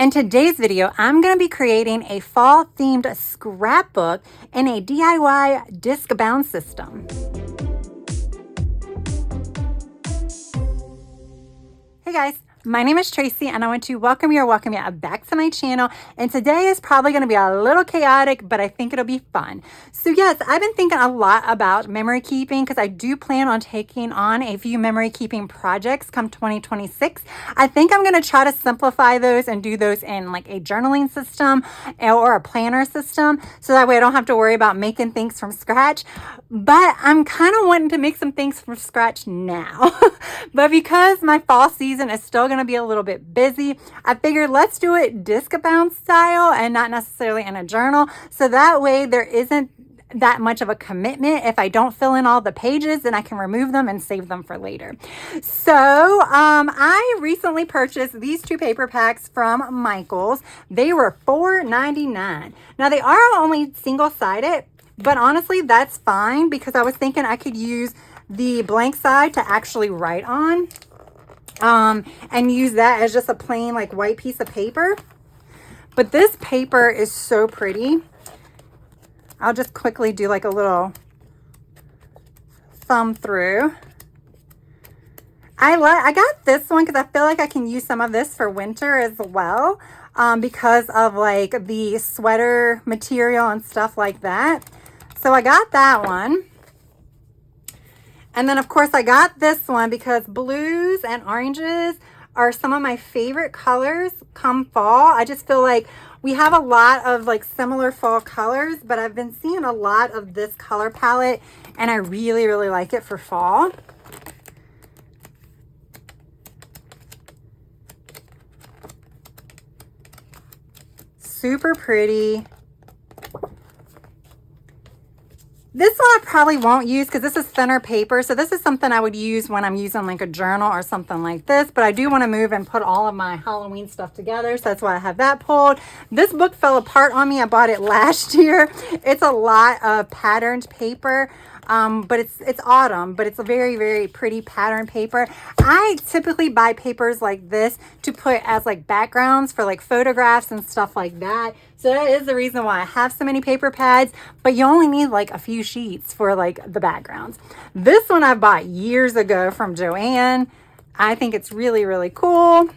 In today's video, I'm going to be creating a fall-themed scrapbook in a DIY disc-bound system. Hey guys, my name is Tracy and I want to welcome you back to my channel. And today is probably going to be a little chaotic, but I think it'll be fun. So yes, I've been thinking a lot about memory keeping because I do plan on taking on a few memory keeping projects come 2026. I think I'm going to try to simplify those and do those in like a journaling system or a planner system. So that way I don't have to worry about making things from scratch. But I'm kind of wanting to make some things from scratch now. But because my fall season is still going to be a little bit busy, I figured let's do it disc-bound style and not necessarily in a journal. So that way there isn't that much of a commitment. If I don't fill in all the pages, then I can remove them and save them for later. So I recently purchased these two paper packs from Michaels. They were $4.99. Now they are only single-sided, but honestly that's fine because I was thinking I could use the blank side to actually write on and use that as just a plain like white piece of paper. But this paper is so pretty. I'll just quickly do like a little thumb through. I got this one because I feel like I can use some of this for winter as well, because of like the sweater material and stuff like that. So I got that one. And then of course I got this one because blues and oranges are some of my favorite colors come fall. I just feel like we have a lot of like similar fall colors, but I've been seeing a lot of this color palette and I really, really like it for fall. Super pretty. This one I probably won't use because this is thinner paper. So this is something I would use when I'm using like a journal or something like this. But I do want to move and put all of my Halloween stuff together. So that's why I have that pulled. This book fell apart on me. I bought it last year. It's a lot of patterned paper. But it's autumn, but it's a very, very pretty pattern paper. I typically buy papers like this to put as like backgrounds for like photographs and stuff like that. So that is the reason why I have so many paper pads, but you only need like a few sheets for like the backgrounds. This one I bought years ago from Joanne. I think it's really, really cool.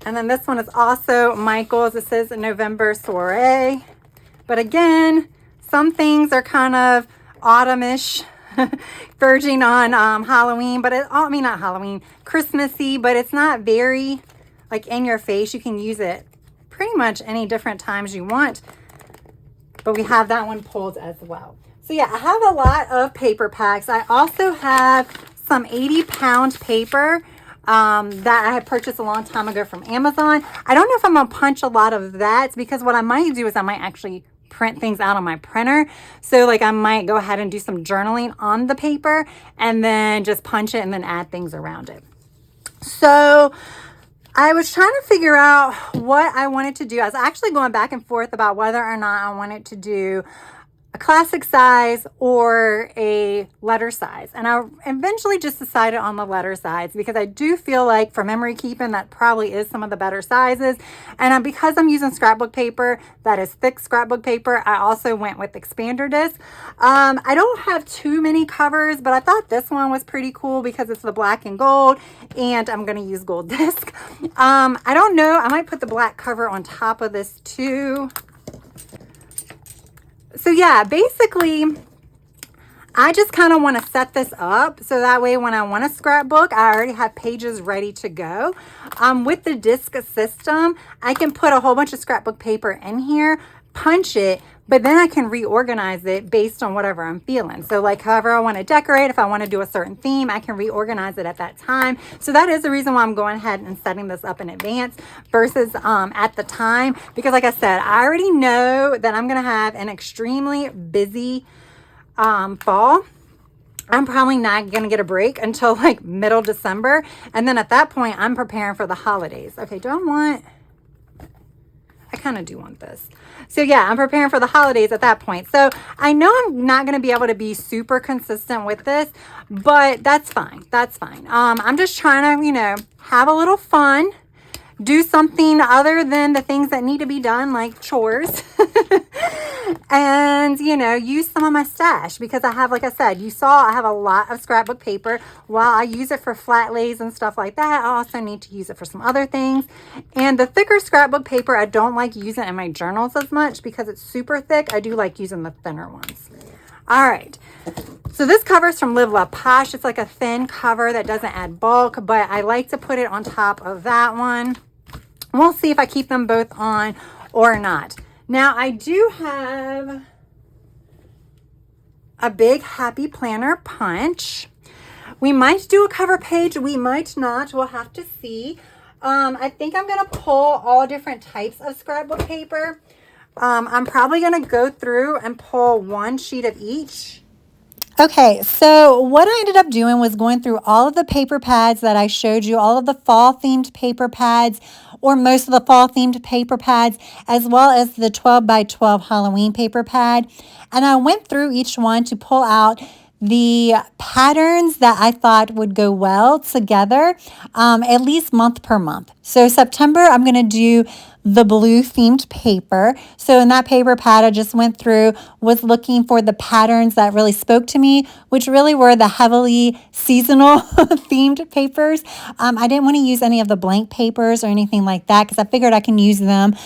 And then this one is also Michael's. It says November Soiree. But again, some things are kind of autumnish, verging on Halloween, but not Halloween, Christmassy, but it's not very like in your face. You can use it pretty much any different times you want, but we have that one pulled as well. So yeah, I have a lot of paper packs. I also have some 80-pound paper that I had purchased a long time ago from Amazon. I don't know if I'm gonna punch a lot of that because what I might do is I might actually print things out on my printer. So like I might go ahead and do some journaling on the paper and then just punch it and then add things around it. So I was trying to figure out what I wanted to do. I was actually going back and forth about whether or not I wanted to do a classic size or a letter size. And I eventually just decided on the letter size because I do feel like for memory keeping, that probably is some of the better sizes. And because I'm using scrapbook paper, that is thick scrapbook paper, I also went with expander disc. I don't have too many covers, but I thought this one was pretty cool because it's the black and gold and I'm going to use gold disc. I don't know. I might put the black cover on top of this too. So yeah, basically, I just kind of want to set this up so that way when I want a scrapbook, I already have pages ready to go. With the disc system, I can put a whole bunch of scrapbook paper in here, punch it, but then I can reorganize it based on whatever I'm feeling. So like however I want to decorate, if I want to do a certain theme, I can reorganize it at that time. So that is the reason why I'm going ahead and setting this up in advance versus at the time. Because like I said, I already know that I'm going to have an extremely busy fall. I'm probably not going to get a break until like middle December. And then at that point, I'm preparing for the holidays. Okay, I kind of do want this. So yeah, I'm preparing for the holidays at that point. So I know I'm not going to be able to be super consistent with this, but that's fine. That's fine. I'm just trying to, have a little fun, do something other than the things that need to be done, like chores. And, you know, use some of my stash because I have, like I said, you saw I have a lot of scrapbook paper. While I use it for flat lays and stuff like that, I also need to use it for some other things. And the thicker scrapbook paper, I don't like using in my journals as much because it's super thick. I do like using the thinner ones. All right. So this cover is from Live Love Posh. It's like a thin cover that doesn't add bulk, but I like to put it on top of that one. We'll see if I keep them both on or not. Now I do have a big Happy Planner punch. We might do a cover page. We might not. We'll have to see. I think I'm going to pull all different types of scrapbook paper. I'm probably going to go through and pull one sheet of each. Okay, so what I ended up doing was going through all of the paper pads that I showed you, all of the fall themed paper pads, or most of the fall themed paper pads, as well as the 12 by 12 Halloween paper pad. And I went through each one to pull out the patterns that I thought would go well together, at least month per month. So September, I'm going to do the blue themed paper. So in that paper pad, I just went through, was looking for the patterns that really spoke to me, which really were the heavily seasonal themed papers. I didn't want to use any of the blank papers or anything like that because I figured I can use them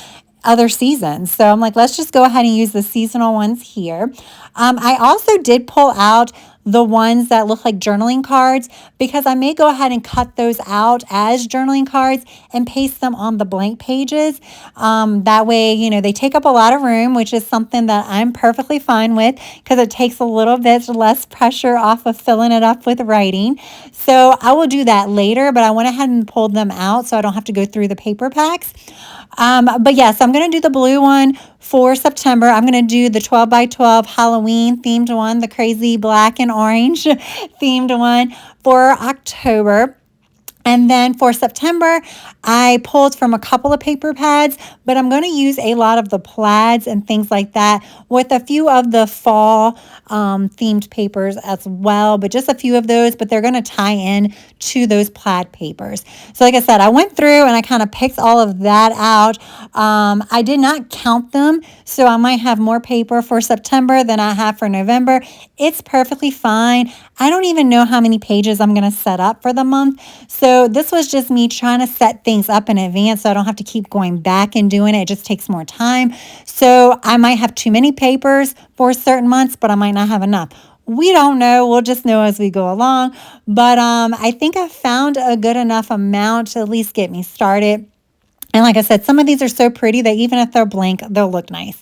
other seasons. So I'm like, let's just go ahead and use the seasonal ones here. I also did pull out the ones that look like journaling cards because I may go ahead and cut those out as journaling cards and paste them on the blank pages. That way, you know, they take up a lot of room, which is something that I'm perfectly fine with because it takes a little bit less pressure off of filling it up with writing. So I will do that later, but I went ahead and pulled them out so I don't have to go through the paper packs. But yes, I'm going to do the blue one for September. I'm going to do the 12 by 12 Halloween themed one, the crazy black and orange themed one for October. And then for September, I pulled from a couple of paper pads, but I'm going to use a lot of the plaids and things like that with a few of the fall themed papers as well, but just a few of those, but they're going to tie in to those plaid papers. So like I said, I went through and I kind of picked all of that out. I did not count them, so I might have more paper for September than I have for November. It's perfectly fine. I don't even know how many pages I'm going to set up for the month. So this was just me trying to set things up in advance so I don't have to keep going back and doing it. It just takes more time. So I might have too many papers for certain months, but I might not have enough. We don't know. We'll just know as we go along. But I think I found a good enough amount to at least get me started. And like I said, some of these are so pretty that even if they're blank, they'll look nice.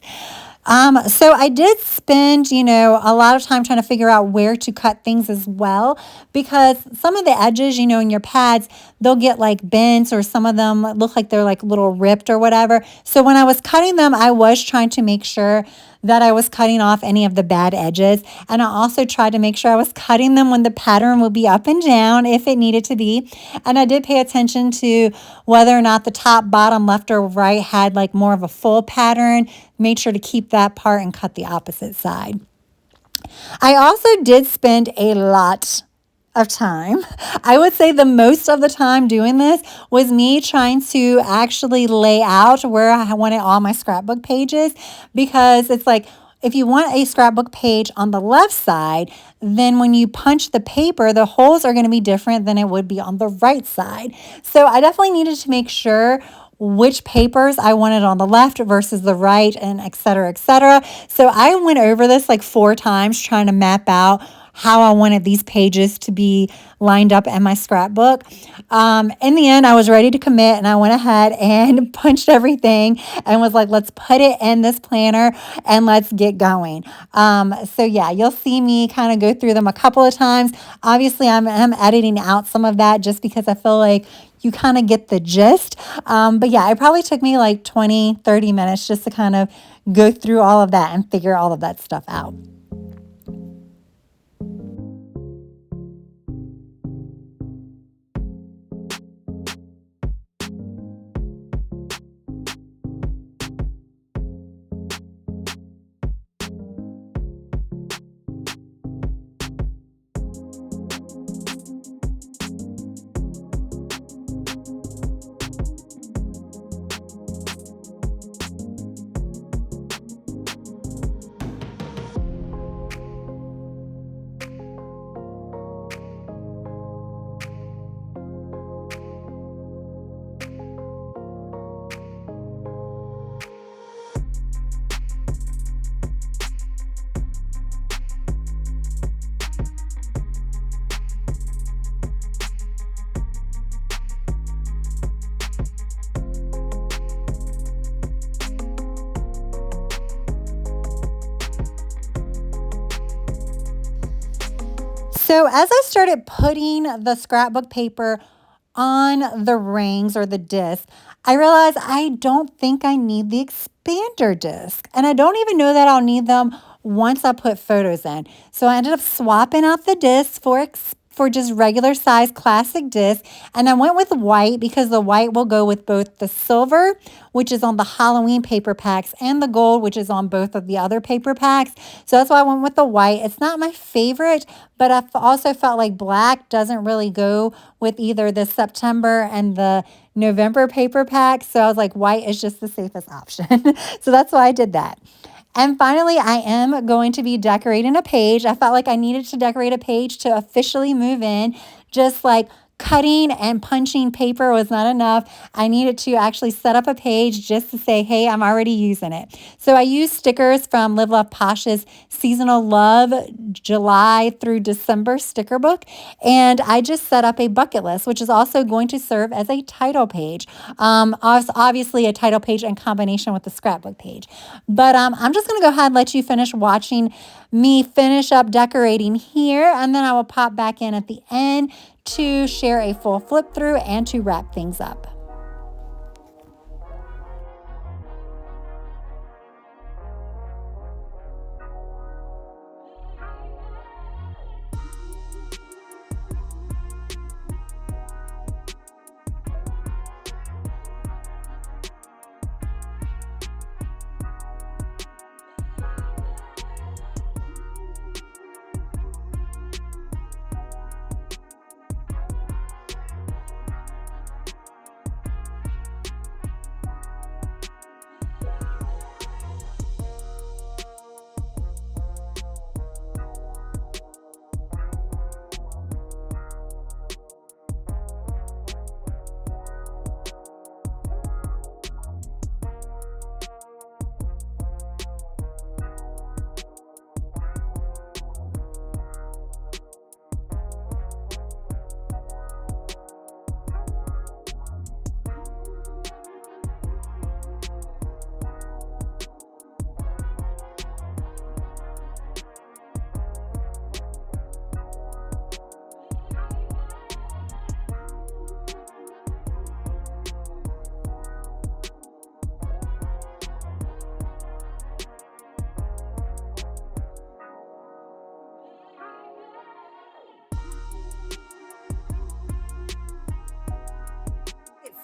So I did spend, you know, a lot of time trying to figure out where to cut things as well, because some of the edges, you know, in your pads, they'll get like bent or some of them look like they're like little ripped or whatever. So when I was cutting them, I was trying to make sure that I was cutting off any of the bad edges. And I also tried to make sure I was cutting them when the pattern would be up and down if it needed to be. And I did pay attention to whether or not the top, bottom, left, or right had like more of a full pattern. Made sure to keep that part and cut the opposite side. I also did spend a lot of time. I would say the most of the time doing this was me trying to actually lay out where I wanted all my scrapbook pages, because it's like, if you want a scrapbook page on the left side, then when you punch the paper, the holes are going to be different than it would be on the right side. So I definitely needed to make sure which papers I wanted on the left versus the right, and et cetera, et cetera. So I went over this like 4 times trying to map out how I wanted these pages to be lined up in my scrapbook. In the end, I was ready to commit, and I went ahead and punched everything and was like, let's put it in this planner and let's get going. So yeah, you'll see me kind of go through them a couple of times. Obviously, I'm editing out some of that just because I feel like you kind of get the gist. But yeah, it probably took me like 20, 30 minutes just to kind of go through all of that and figure all of that stuff out. So as I started putting the scrapbook paper on the rings or the disc, I realized I don't think I need the expander disc. And I don't even know that I'll need them once I put photos in. So I ended up swapping out the discs for just regular size classic disc. And I went with white because the white will go with both the silver, which is on the Halloween paper packs, and the gold, which is on both of the other paper packs. So that's why I went with the white. It's not my favorite, but I also felt like black doesn't really go with either the September and the November paper packs. So I was like, white is just the safest option. So that's why I did that. And finally, I am going to be decorating a page. I felt like I needed to decorate a page to officially move in. Just like cutting and punching paper was not enough. I needed to actually set up a page just to say, hey, I'm already using it. So I used stickers from Live Love Posh's Seasonal Love July through December sticker book. And I just set up a bucket list, which is also going to serve as a title page. Obviously a title page in combination with the scrapbook page. But I'm just going to go ahead and let you finish watching me finish up decorating here. And then I will pop back in at the end to share a full flip through and to wrap things up.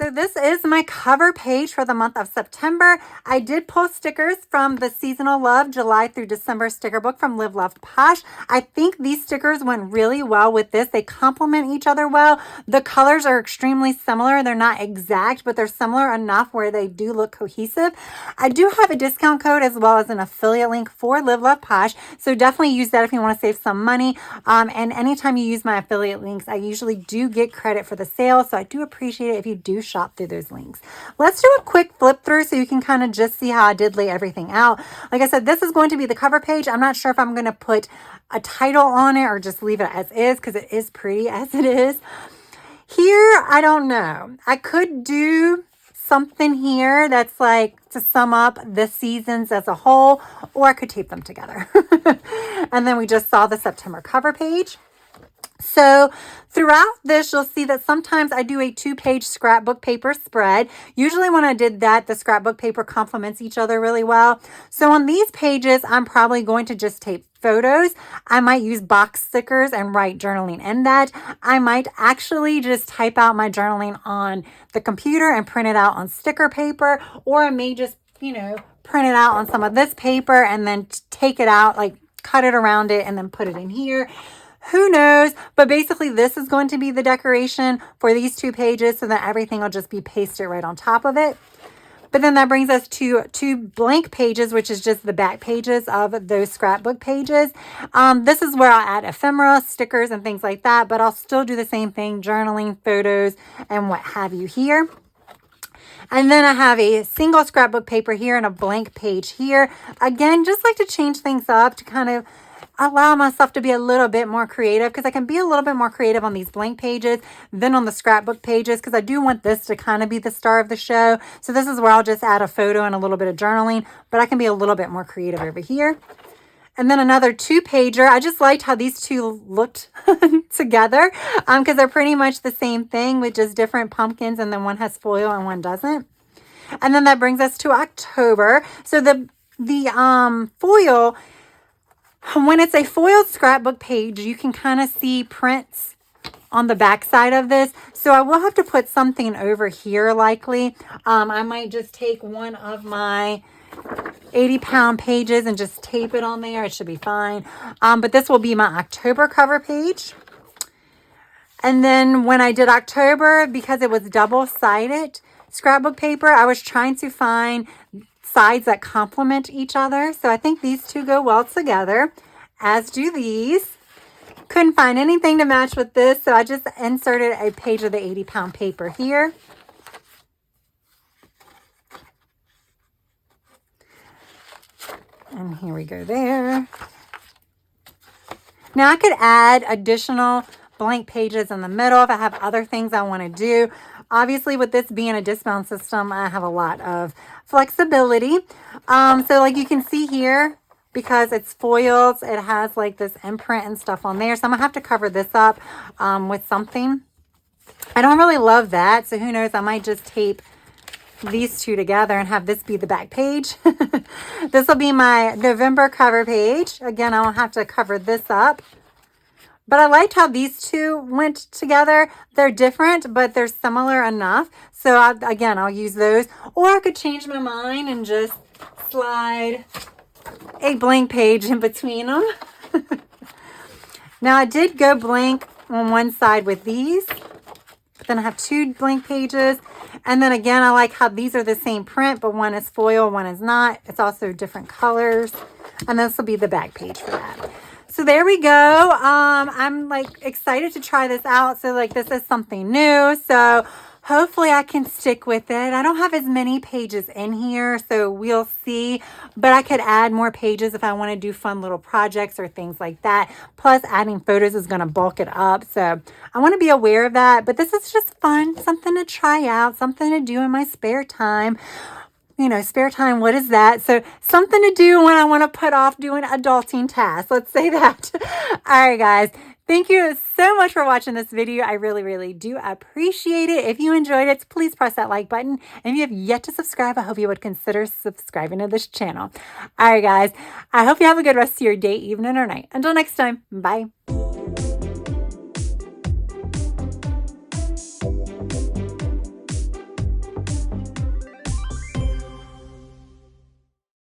So this is my cover page for the month of September. I did pull stickers from the Seasonal Love July through December sticker book from Live Love Posh. I think these stickers went really well with this. They complement each other well. The colors are extremely similar. They're not exact, but they're similar enough where they do look cohesive. I do have a discount code as well as an affiliate link for Live Love Posh. So definitely use that if you want to save some money. And anytime you use my affiliate links, I usually do get credit for the sale. So I do appreciate it if you do shop through those links. Let's do a quick flip through so you can kind of just see how I did lay everything out. Like I said, this is going to be the cover page. I'm not sure if I'm going to put a title on it or just leave it as is because it is pretty as it is. Here, I don't know. I could do something here that's like to sum up the seasons as a whole, or I could tape them together. And then we just saw the September cover page. So throughout this, you'll see that sometimes I do a 2-page scrapbook paper spread. Usually when I did that, the scrapbook paper complements each other really well. So on these pages, I'm probably going to just tape photos. I might use box stickers and write journaling in that. I might actually just type out my journaling on the computer and print it out on sticker paper, or I may just, print it out on some of this paper and then take it out, like cut it around it and then put it in here. Who knows? But basically this is going to be the decoration for these 2 pages so that everything will just be pasted right on top of it. But then that brings us to 2 blank pages, which is just the back pages of those scrapbook pages. This is where I'll add ephemera, stickers, and things like that, but I'll still do the same thing, journaling, photos, and what have you here. And then I have a single scrapbook paper here and a blank page here. Again, just like to change things up to kind of allow myself to be a little bit more creative, because I can be a little bit more creative on these blank pages than on the scrapbook pages, because I do want this to kind of be the star of the show. So this is where I'll just add a photo and a little bit of journaling, but I can be a little bit more creative over here. And then another 2-pager. I just liked how these two looked together because they're pretty much the same thing with just different pumpkins, and then one has foil and one doesn't. And then that brings us to October. So the foil, when it's a foiled scrapbook page, you can kind of see prints on the back side of this. So I will have to put something over here likely. I might just take one of my 80-pound pages and just tape it on there. It should be fine. But this will be my October cover page. And then when I did October, because it was double-sided scrapbook paper, I was trying to find sides that complement each other. So I think these two go well together, as do these. Couldn't find anything to match with this, so I just inserted a page of the 80-pound paper here. And here we go there. Now I could add additional blank pages in the middle if I have other things I want to do. Obviously, with this being a discount system, I have a lot of flexibility. So like you can see here, because it's foiled, it has like this imprint and stuff on there. So I'm going to have to cover this up with something. I don't really love that. So who knows, I might just tape these two together and have this be the back page. This will be my November cover page. Again, I'll have to cover this up. But I liked how these two went together. They're different, but they're similar enough. So again, I'll use those. Or I could change my mind and just slide a blank page in between them. Now I did go blank on one side with these. But then I have 2 blank pages. And then again, I like how these are the same print, but one is foil, one is not. It's also different colors. And this will be the back page for that. So there we go. I'm like excited to try this out. So like this is something new. So hopefully I can stick with it. I don't have as many pages in here, so we'll see. But I could add more pages if I want to do fun little projects or things like that. Plus adding photos is going to bulk it up. So I want to be aware of that. But this is just fun, something to try out, something to do in my spare time. You know, spare time, what is that? So something to do when I want to put off doing adulting tasks. Let's say that. All right, guys. Thank you so much for watching this video. I really, really do appreciate it. If you enjoyed it, please press that like button. And if you have yet to subscribe, I hope you would consider subscribing to this channel. All right, guys. I hope you have a good rest of your day, evening, or night. Until next time, bye.